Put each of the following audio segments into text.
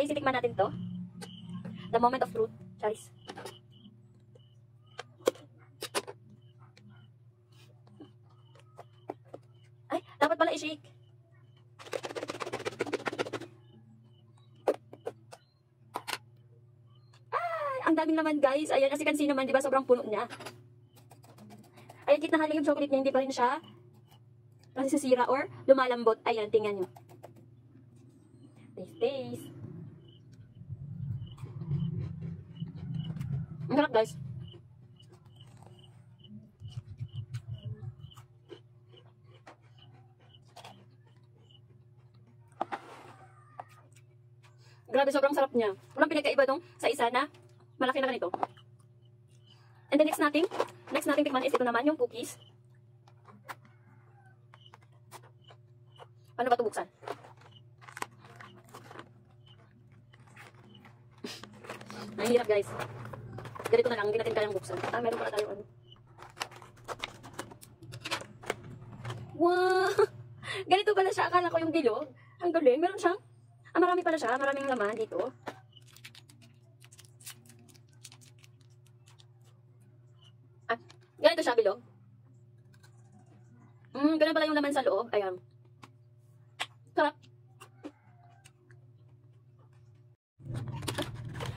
guys, titikman natin to. The moment of truth. Charis. Ay, dapat pala i-shake. Ay, ang daming naman guys. Ayan, kasi kansi naman, di ba? Sobrang puno niya. Ayan, kahit nahalo yung chocolate niya, hindi pa rin siya kasi sisira or lumalambot. Ayan, tingnan nyo. Taste, taste. Ang sarap guys. Grabe, sobrang sarap niya. Walang pinagkaiba dong sa isa na malaki na ganito. And the next nating tikman is ito naman yung cookies. Paano ba ito buksan? Ang hirap guys. Ganito na lang, hindi natin kayang buksan. Ah, meron pala tayo ano. Wow! Ganito pala siya. Akala ko yung bilog. Ang galing. Meron siyang, marami pala siya. Maraming laman dito. Ah, ganito siya bilog. Ganun pala yung laman sa loob. Ayan. Sarap.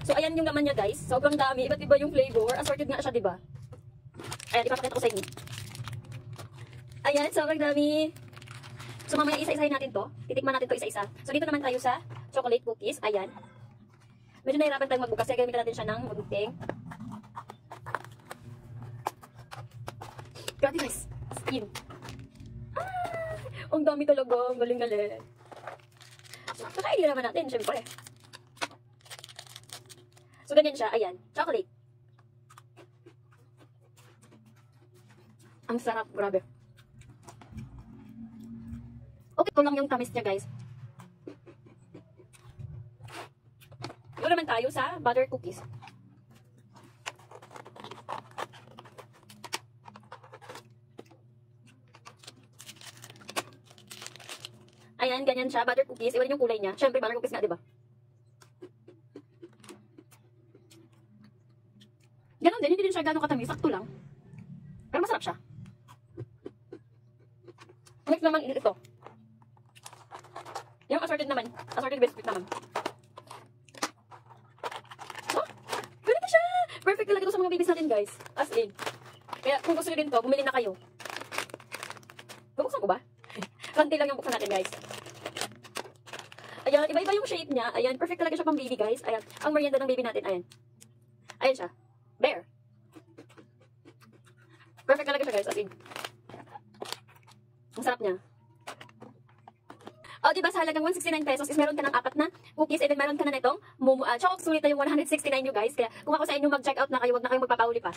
So, ayan yung laman niya, guys. Sobrang dami. Iba't iba yung flavor. Assorted nga siya, diba? Ayan, ipapakita ko sa inyo. Ayan, sobrang dami. So, mamaya isa-isahin natin to. Titikman natin to isa-isa. So, dito naman tayo sa chocolate cookies. Ayan. Medyo nahirapan tayong magbukas. Kaya gamitin natin siya ng magunting. Grabe, guys. Skin. Ah! Ang dami talaga. Ang galing-galing. So, kakainin naman natin, syempre. So, ganyan siya. Ayan. Chocolate. Ang sarap. Grabe. Okay, ito lang yung tamis niya, guys. Ito naman tayo sa butter cookies. Ayan, ganyan siya. Butter cookies. Iwan yung kulay niya. Siyempre, butter cookies nga, diba? Ganon din, hindi din siya gano'ng katamis, sakto lang. Pero masarap siya. Next naman, ito. Yung assorted naman, assorted biscuit naman. Oh, ganito siya! Perfect talaga ito sa mga babies natin, guys. As in. Kaya kung gusto nyo din to, bumili na kayo. Bubuksan ko ba? Konti lang yung buksan natin, guys. Ayan, iba-iba yung shape niya. Ayan, perfect talaga siya pang baby, guys. Ayan, ang merienda ng baby natin, ayan. Ayan siya. Bear. Perfect talaga siya, guys. As in. Ang sarap niya. O, diba sa halagang 169 pesos is meron ka ng 4 na cookies and then meron ka na nitong chocolate sulit na yung 169 nyo, guys. Kaya kung ako sa inyo mag-check out na kayo, wag na kayong magpapauli pa.